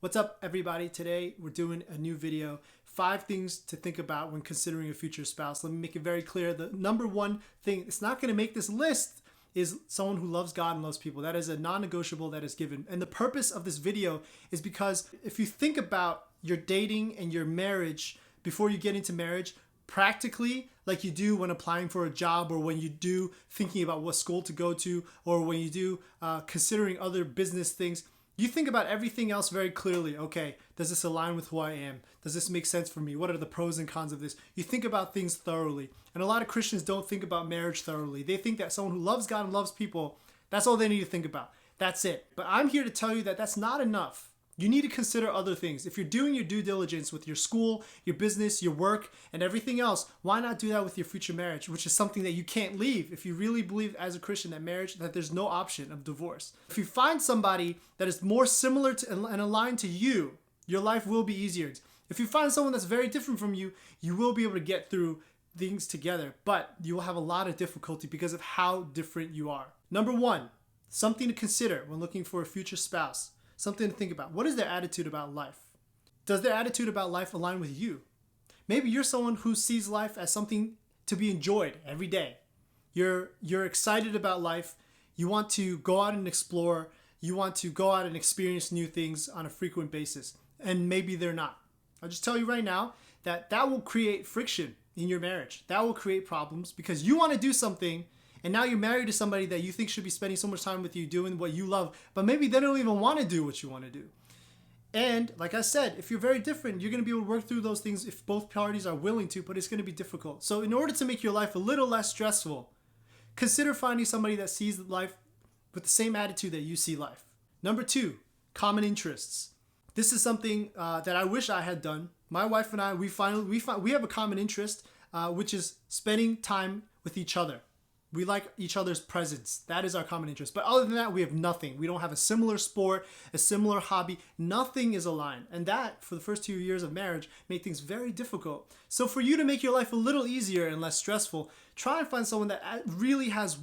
What's up, everybody? Today we're doing a new video. 5 things to think about when considering a future spouse. Let me make it very clear. The number one thing, it's not going to make this list, is someone who loves God and loves people. That is a non-negotiable that is given. And the purpose of this video is because if you think about your dating and your marriage before you get into marriage, practically like you do when applying for a job, or when you do thinking about what school to go to, or when you do considering other business things, you think about everything else very clearly. Okay, does this align with who I am? Does this make sense for me? What are the pros and cons of this? You think about things thoroughly. And a lot of Christians don't think about marriage thoroughly. They think that someone who loves God and loves people, that's all they need to think about. That's it. But I'm here to tell you that that's not enough. You need to consider other things. If you're doing your due diligence with your school, your business, your work, and everything else, why not do that with your future marriage, which is something that you can't leave if you really believe as a Christian that marriage, that there's no option of divorce. If you find somebody that is more similar to and aligned to you, your life will be easier. If you find someone that's very different from you, you will be able to get through things together, but you will have a lot of difficulty because of how different you are. Number 1, something to consider when looking for a future spouse. Something to think about. What is their attitude about life? Does their attitude about life align with you? Maybe you're someone who sees life as something to be enjoyed every day. You're excited about life. You want to go out and explore. You want to go out and experience new things on a frequent basis. And maybe they're not. I'll just tell you right now that will create friction in your marriage. That will create problems because you want to do something, and now you're married to somebody that you think should be spending so much time with you doing what you love, but maybe they don't even want to do what you want to do. And like I said, if you're very different, you're going to be able to work through those things if both parties are willing to, but it's going to be difficult. So in order to make your life a little less stressful, consider finding somebody that sees life with the same attitude that you see life. Number 2, common interests. This is something that I wish I had done. My wife and I, we have a common interest, which is spending time with each other. We like each other's presence. That is our common interest. But other than that, we have nothing. We don't have a similar sport, a similar hobby. Nothing is aligned. And that, for the first 2 years of marriage, made things very difficult. So for you to make your life a little easier and less stressful, try and find someone that really has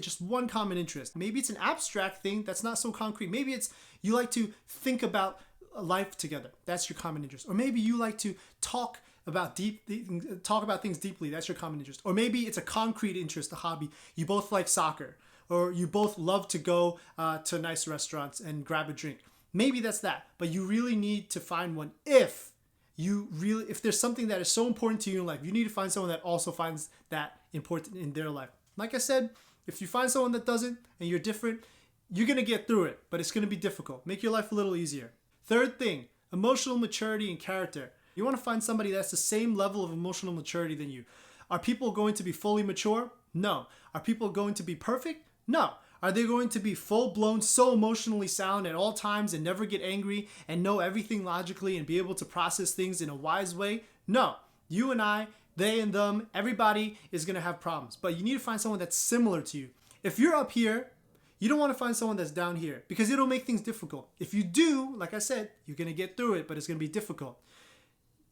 just one common interest. Maybe it's an abstract thing that's not so concrete. Maybe it's you like to think about life together. That's your common interest. Or maybe you like to talk about things deeply. That's your common interest. Or maybe it's a concrete interest, a hobby. You both like soccer, or you both love to go to nice restaurants and grab a drink. Maybe that's that. But you really need to find one. If there's something that is so important to you in life, you need to find someone that also finds that important in their life. Like I said, if you find someone that doesn't and you're different, you're going to get through it, but it's going to be difficult. Make your life a little easier. Third thing, emotional maturity and character. You want to find somebody that's the same level of emotional maturity than you. Are people going to be fully mature? No. Are people going to be perfect? No. Are they going to be full-blown, so emotionally sound at all times and never get angry and know everything logically and be able to process things in a wise way? No. You and I, they and them, everybody is going to have problems. But you need to find someone that's similar to you. If you're up here, you don't want to find someone that's down here because it'll make things difficult. If you do, like I said, you're going to get through it, but it's going to be difficult.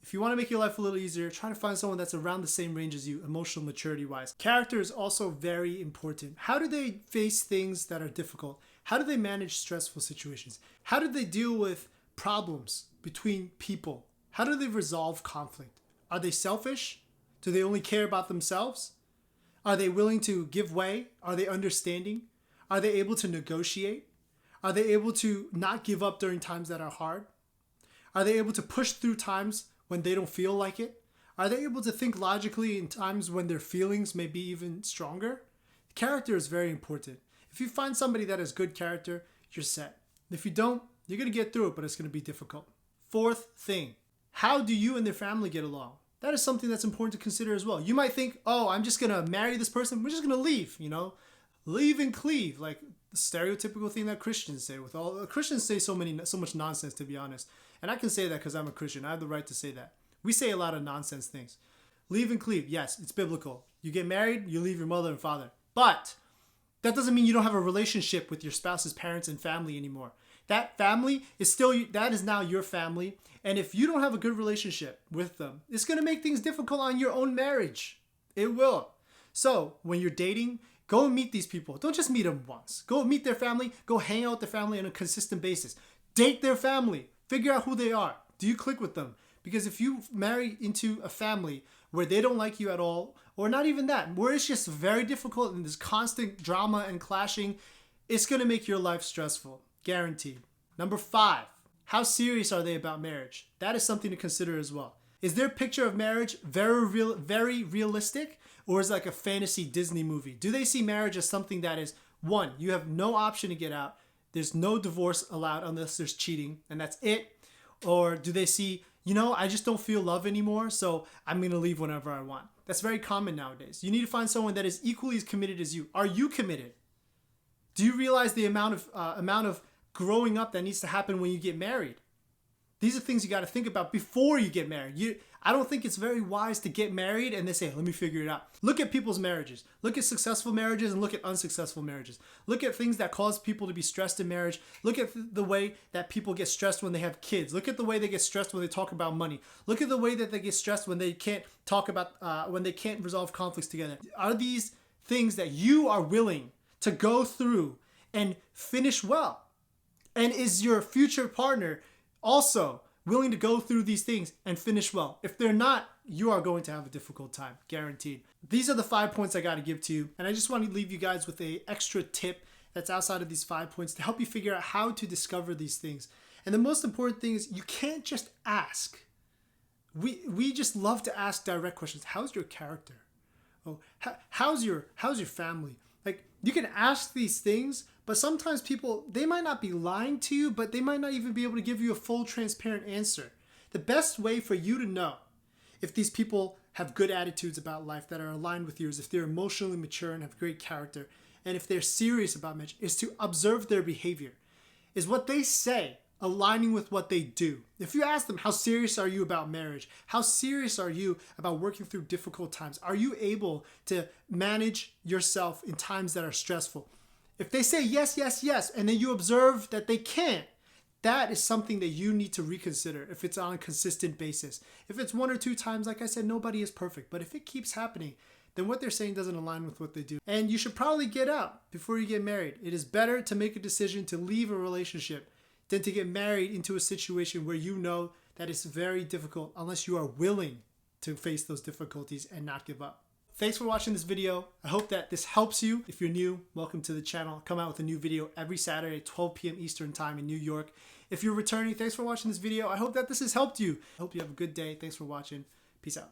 If you want to make your life a little easier, try to find someone that's around the same range as you, emotional maturity-wise. Character is also very important. How do they face things that are difficult? How do they manage stressful situations? How do they deal with problems between people? How do they resolve conflict? Are they selfish? Do they only care about themselves? Are they willing to give way? Are they understanding? Are they able to negotiate? Are they able to not give up during times that are hard? Are they able to push through times when they don't feel like it? Are they able to think logically in times when their feelings may be even stronger? Character is very important. If you find somebody that has good character, you're set. If you don't, you're going to get through it, but it's going to be difficult. Fourth thing, how do you and their family get along? That is something that's important to consider as well. You might think, oh, I'm just going to marry this person. We're just going to leave, leave and cleave, like the stereotypical thing that Christians say. Christians say so much nonsense, to be honest. And I can say that because I'm a Christian. I have the right to say that. We say a lot of nonsense things. Leave and cleave. Yes, it's biblical. You get married, you leave your mother and father. But that doesn't mean you don't have a relationship with your spouse's parents and family anymore. That family is now your family. And if you don't have a good relationship with them, it's going to make things difficult on your own marriage. It will. So when you're dating, go and meet these people. Don't just meet them once. Go meet their family. Go hang out with their family on a consistent basis. Date their family. Figure out who they are. Do you click with them? Because if you marry into a family where they don't like you at all, or not even that, where it's just very difficult and there's constant drama and clashing, it's going to make your life stressful. Guaranteed. Number 5, how serious are they about marriage? That is something to consider as well. Is their picture of marriage very realistic, or is it like a fantasy Disney movie? Do they see marriage as something that is, one, you have no option to get out, there's no divorce allowed unless there's cheating, and that's it? Or do they see, I just don't feel love anymore, so I'm going to leave whenever I want? That's very common nowadays. You need to find someone that is equally as committed as you. Are you committed? Do you realize the amount of growing up that needs to happen when you get married? These are things you got to think about before you get married. I don't think it's very wise to get married and then say, let me figure it out. Look at people's marriages. Look at successful marriages and look at unsuccessful marriages. Look at things that cause people to be stressed in marriage. Look at the way that people get stressed when they have kids. Look at the way they get stressed when they talk about money. Look at the way that they get stressed when they can't when they can't resolve conflicts together. Are these things that you are willing to go through and finish well? And is your future partner also willing to go through these things and finish well? If they're not, you are going to have a difficult time, guaranteed. These are the 5 points I got to give to you. And I just want to leave you guys with an extra tip that's outside of these 5 points to help you figure out how to discover these things. And the most important thing is you can't just ask. We just love to ask direct questions. How's your character? Oh, how's your family? Like, you can ask these things, but sometimes people, they might not be lying to you, but they might not even be able to give you a full, transparent answer. The best way for you to know if these people have good attitudes about life that are aligned with yours, if they're emotionally mature and have great character, and if they're serious about marriage, is to observe their behavior. Is what they say aligning with what they do? If you ask them, how serious are you about marriage? How serious are you about working through difficult times? Are you able to manage yourself in times that are stressful? If they say yes, yes, yes, and then you observe that they can't, that is something that you need to reconsider if it's on a consistent basis. If it's 1 or 2 times, like I said, nobody is perfect. But if it keeps happening, then what they're saying doesn't align with what they do. And you should probably get out before you get married. It is better to make a decision to leave a relationship than to get married into a situation where you know that it's very difficult unless you are willing to face those difficulties and not give up. Thanks for watching this video. I hope that this helps you. If you're new, welcome to the channel. I come out with a new video every Saturday at 12 p.m. Eastern time in New York. If you're returning, thanks for watching this video. I hope that this has helped you. I hope you have a good day. Thanks for watching. Peace out.